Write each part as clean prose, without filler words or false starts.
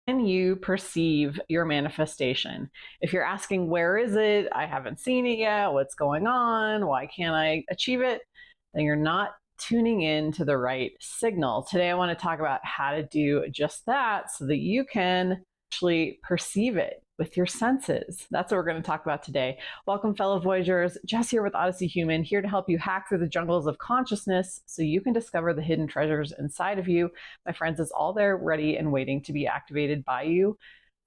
Can you perceive your manifestation? If you're asking, where is it? I haven't seen it yet. What's going on? Why can't I achieve it? Then you're not tuning in to the right signal. Today, I want to talk about how to do just that so that you can actually perceive it with your senses. That's what we're going to talk about today. Welcome, fellow Voyagers. Jess here with Odyssey Human, here to help you hack through the jungles of consciousness so you can discover the hidden treasures inside of you. My friends, it's all there ready and waiting to be activated by you,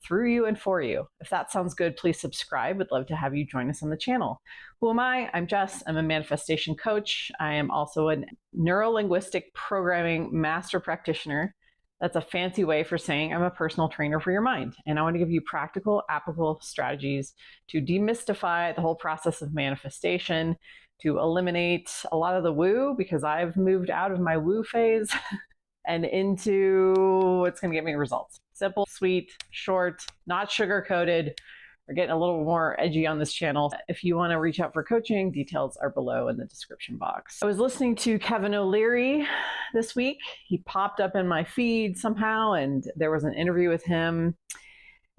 through you, and for you. If that sounds good, please subscribe. We'd love to have you join us on the channel. Who am I? I'm Jess. I'm a manifestation coach. I am also a neuro-linguistic programming master practitioner. That's a fancy way for saying I'm a personal trainer for your mind. And I want to give you practical, applicable strategies to demystify the whole process of manifestation, to eliminate a lot of the woo, because I've moved out of my woo phase and into what's going to get me results. Simple, sweet, short, not sugar-coated. We're getting a little more edgy on this channel. If you want to reach out for coaching, details are below in the description box. I was listening to Kevin O'Leary this week. He popped up in my feed somehow, and there was an interview with him.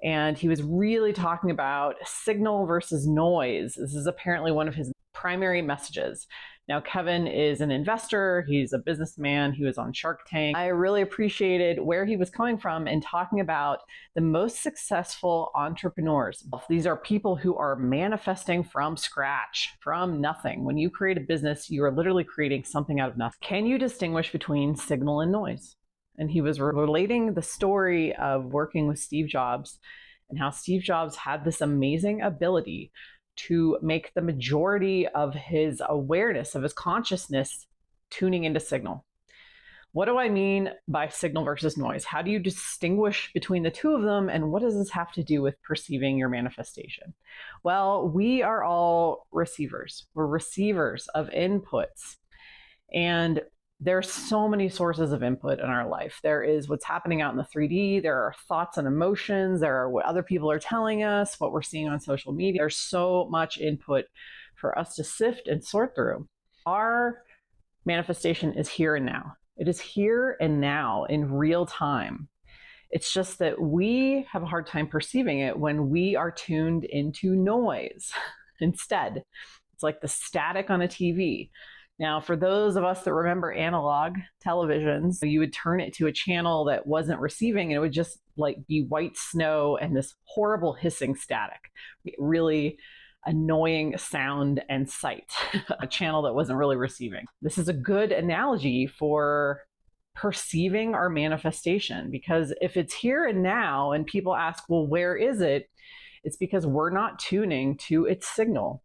And he was really talking about signal versus noise. This is apparently one of his primary messages. Now, Kevin is an investor. He's a businessman. He was on Shark Tank. I really appreciated where he was coming from and talking about the most successful entrepreneurs. These are people who are manifesting from scratch, from nothing. When you create a business, you are literally creating something out of nothing. Can you distinguish between signal and noise? And he was relating the story of working with Steve Jobs and how Steve Jobs had this amazing ability to make the majority of his awareness, of his consciousness, tuning into signal. What do I mean by signal versus noise? How do you distinguish between the two of them? And what does this have to do with perceiving your manifestation? Well, we are all receivers. We're receivers of inputs. And there's so many sources of input in our life. There is what's happening out in the 3D. There are thoughts and emotions. There are what other people are telling us, what we're seeing on social media. There's so much input for us to sift and sort through. Our manifestation is here and now. It is here and now in real time. It's just that we have a hard time perceiving it when we are tuned into noise instead. It's like the static on a TV. Now, for those of us that remember analog televisions, you would turn it to a channel that wasn't receiving, and it would just like be white snow and this horrible hissing static, really annoying sound and sight, a channel that wasn't really receiving. This is a good analogy for perceiving our manifestation, because if it's here and now and people ask, well, where is it? It's because we're not tuning to its signal.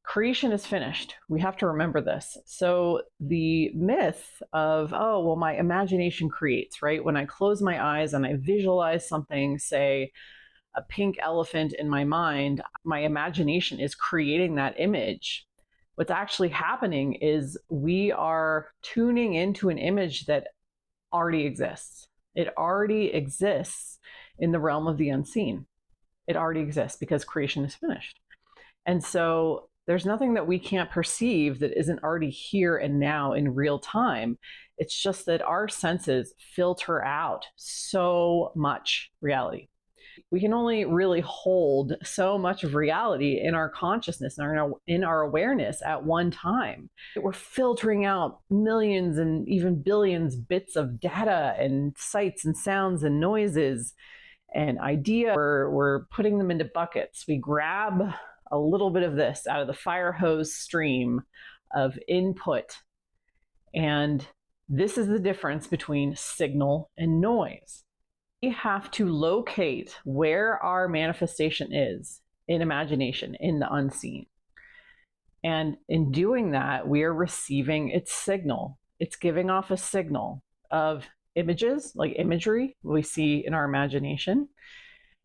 Creation is finished. We have to remember this. So the myth of, oh, well, my imagination creates, right? When I close my eyes and I visualize something, say a pink elephant in my mind, my imagination is creating that image. What's actually happening is we are tuning into an image that already exists. It already exists in the realm of the unseen. It already exists because creation is finished. And so there's nothing that we can't perceive that isn't already here and now in real time. It's just that our senses filter out so much reality. We can only really hold so much of reality in our consciousness and in our awareness at one time. We're filtering out millions and even billions bits of data and sights and sounds and noises and ideas. We're putting them into buckets. We grab a little bit of this out of the fire hose stream of input. And this is the difference between signal and noise. We have to locate where our manifestation is in imagination, in the unseen. And in doing that, we are receiving its signal. It's giving off a signal of images, like imagery we see in our imagination.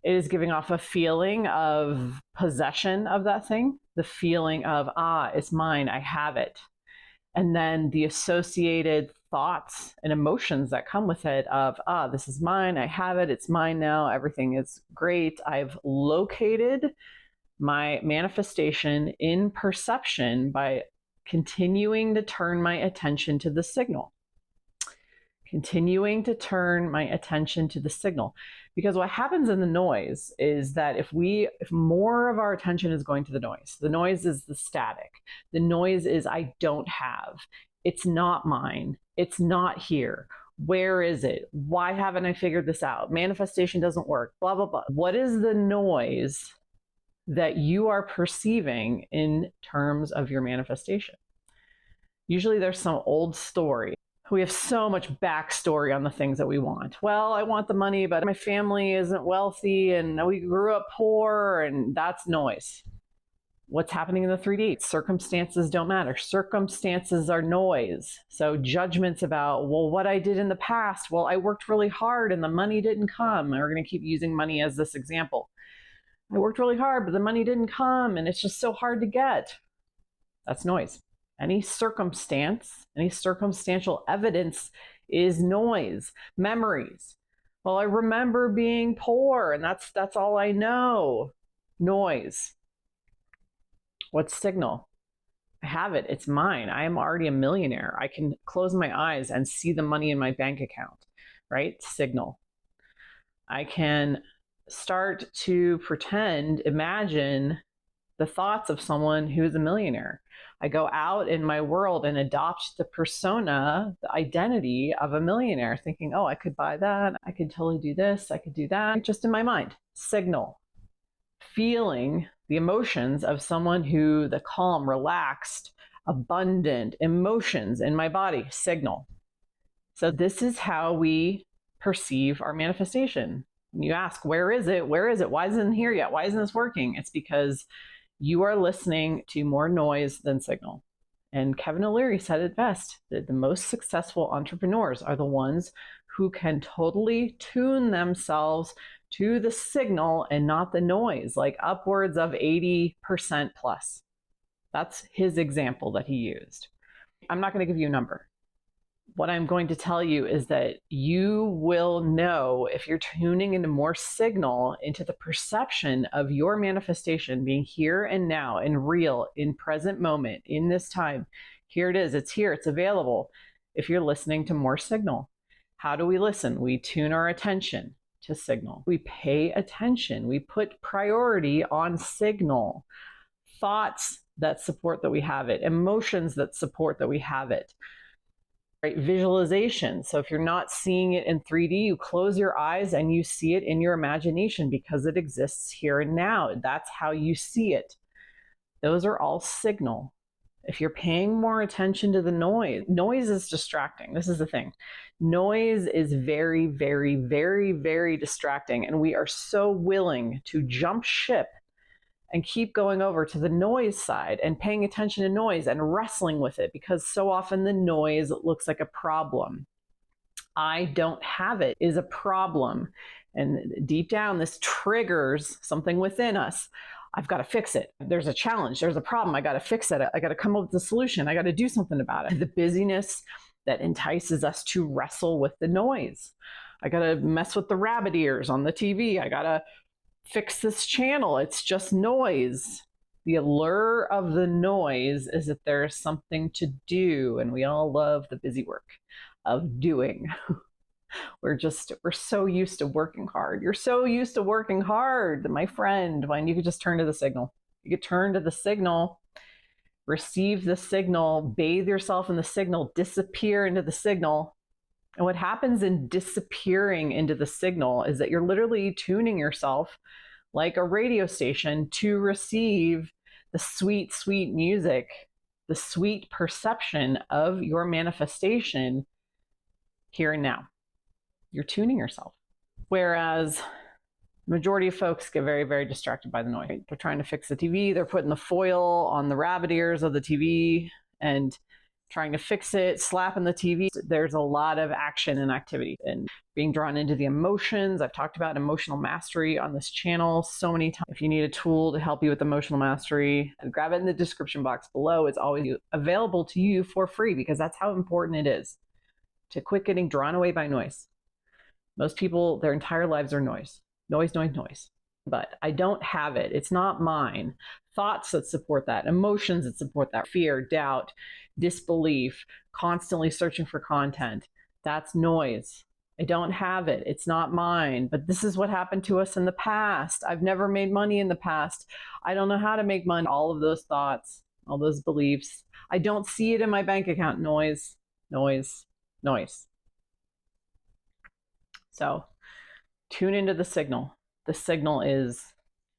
It is giving off a feeling of possession of that thing, the feeling of, it's mine, I have it. And then the associated thoughts and emotions that come with it of, this is mine, I have it, it's mine now, everything is great. I've located my manifestation in perception by continuing to turn my attention to the signal. continuing to turn my attention to the signal. Because what happens in the noise is that if more of our attention is going to the noise is the static. The noise is I don't have. It's not mine. It's not here. Where is it? Why haven't I figured this out? Manifestation doesn't work, blah, blah, blah. What is the noise that you are perceiving in terms of your manifestation? Usually there's some old story. We have so much backstory on the things that we want. Well, I want the money, but my family isn't wealthy and we grew up poor, and that's noise. What's happening in the 3D? Circumstances don't matter. Circumstances are noise. So judgments about, well, what I did in the past, well, I worked really hard and the money didn't come. And we're going to keep using money as this example. I worked really hard, but the money didn't come and it's just so hard to get. That's noise. Any circumstance, any circumstantial evidence is noise. Memories. Well, I remember being poor and that's all I know. Noise. What's signal? I have it. It's mine. I am already a millionaire. I can close my eyes and see the money in my bank account, right? Signal. I can start to imagine the thoughts of someone who's a millionaire. I go out in my world and adopt the persona, the identity of a millionaire, thinking, oh, I could buy that. I could totally do this. I could do that. Just in my mind. Signal. Feeling the emotions of someone who, the calm, relaxed, abundant emotions in my body. Signal. So this is how we perceive our manifestation. When you ask, where is it? Where is it? Why isn't it here yet? Why isn't this working? It's because you are listening to more noise than signal. And Kevin O'Leary said it best, that the most successful entrepreneurs are the ones who can totally tune themselves to the signal and not the noise, like upwards of 80% plus. That's his example that he used. I'm not going to give you a number. What I'm going to tell you is that you will know if you're tuning into more signal, into the perception of your manifestation being here and now, and real, in present moment, in this time. Here it is. It's here. It's available. If you're listening to more signal. How do we listen? We tune our attention to signal. We pay attention. We put priority on signal. Thoughts that support that we have it. Emotions that support that we have it. Right? Visualization. So if you're not seeing it in 3D, you close your eyes and you see it in your imagination because it exists here and now. That's how you see it. Those are all signal. If you're paying more attention to the noise is distracting. This is the thing. Noise is very, very, very, very distracting. And we are so willing to jump ship and keep going over to the noise side and paying attention to noise and wrestling with it, because so often the noise looks like a problem. I don't have it is a problem. And deep down, this triggers something within us. I've got to fix it. There's a challenge. There's a problem. I got to fix it. I got to come up with a solution. I got to do something about it. The busyness that entices us to wrestle with the noise. I got to mess with the rabbit ears on the TV. I got to fix this channel. It's just noise. The allure of the noise is that there's something to do, and we all love the busy work of doing. We're so used to working hard. You're so used to working hard, my friend, when you could just turn to the signal. You could turn to the signal, receive the signal, bathe yourself in the signal, disappear into the signal. And what happens in disappearing into the signal is that you're literally tuning yourself like a radio station to receive the sweet, sweet music, the sweet perception of your manifestation here and now. You're tuning yourself. Whereas the majority of folks get very, very distracted by the noise. They're trying to fix the TV. They're putting the foil on the rabbit ears of the TV and trying to fix it, slapping the TV. There's a lot of action and activity and being drawn into the emotions. I've talked about emotional mastery on this channel so many times. If you need a tool to help you with emotional mastery, grab it in the description box below. It's always available to you for free, because that's how important it is to quit getting drawn away by noise. Most people, their entire lives are noise. Noise, noise, noise. But I don't have it. It's not mine. Thoughts that support that, emotions that support that, fear, doubt, disbelief, constantly searching for content. That's noise. I don't have it. It's not mine. But this is what happened to us in the past. I've never made money in the past. I don't know how to make money. All of those thoughts, all those beliefs. I don't see it in my bank account. Noise, noise, noise. So tune into the signal. The signal is,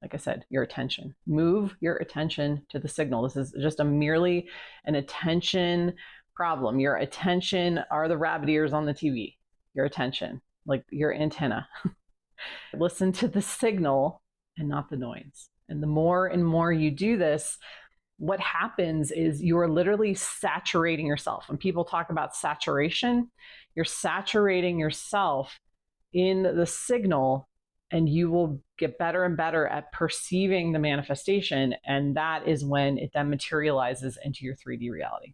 like I said, your attention. Move your attention to the signal. This is just merely an attention problem. Your attention are the rabbit ears on the TV. Your attention, like your antenna. Listen to the signal and not the noise. And the more and more you do this, what happens is you're literally saturating yourself. When people talk about saturation, you're saturating yourself in the signal, and you will get better and better at perceiving the manifestation. And that is when it then materializes into your 3D reality.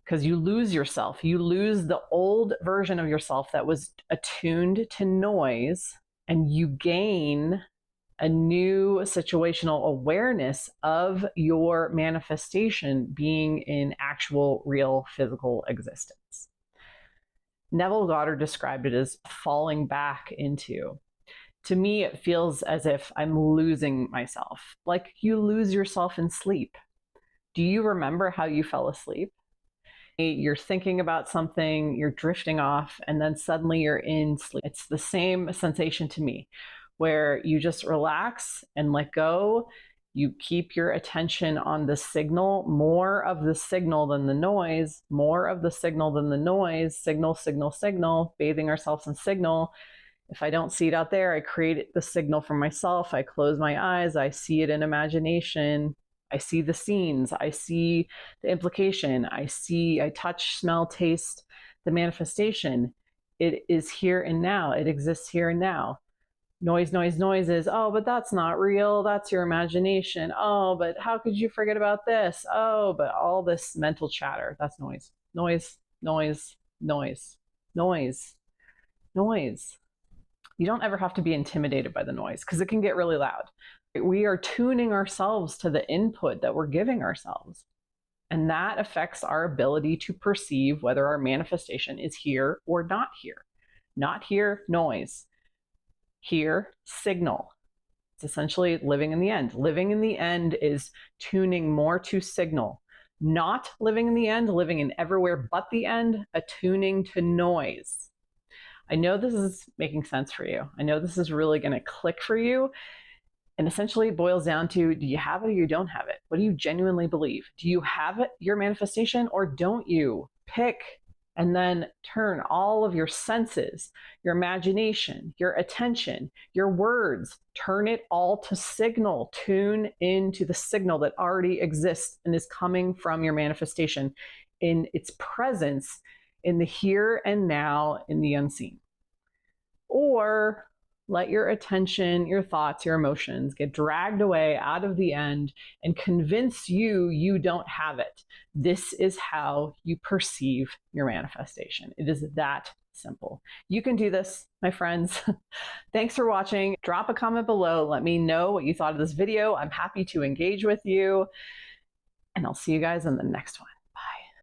Because you lose yourself. You lose the old version of yourself that was attuned to noise, and you gain a new situational awareness of your manifestation being in actual, real, physical existence. Neville Goddard described it as falling back into. To me, it feels as if I'm losing myself, like you lose yourself in sleep. Do you remember how you fell asleep? You're thinking about something, you're drifting off, and then suddenly you're in sleep. It's the same sensation to me, where you just relax and let go. You keep your attention on the signal, more of the signal than the noise, more of the signal than the noise, signal, signal, signal, bathing ourselves in signal. If I don't see it out there, I create the signal for myself. I close my eyes, I see it in imagination. I see the scenes, I see the implication, I touch, smell, taste the manifestation. It is here and now. It exists here and now. Noise, noise, noise is, oh, but that's not real. That's your imagination. Oh, but how could you forget about this? Oh, but all this mental chatter, that's noise. Noise, noise, noise, noise, noise. You don't ever have to be intimidated by the noise because it can get really loud. We are tuning ourselves to the input that we're giving ourselves. And that affects our ability to perceive whether our manifestation is here or not here. Not here, noise. Here, signal. It's essentially living in the end. Living in the end is tuning more to signal. Not living in the end, living in everywhere but the end, attuning to noise. I know this is making sense for you. I know this is really going to click for you. And essentially it boils down to, do you have it or you don't have it? What do you genuinely believe? Do you have it, your manifestation, or don't you? Pick, and then turn all of your senses, your imagination, your attention, your words, turn it all to signal. Tune into the signal that already exists and is coming from your manifestation in its presence in the here and now, in the unseen. Or let your attention, your thoughts, your emotions get dragged away out of the end and convince you don't have it. This is how you perceive your manifestation. It is that simple. You can do this, my friends. Thanks for watching. Drop a comment below. Let me know what you thought of this video. I'm happy to engage with you. And I'll see you guys in the next one.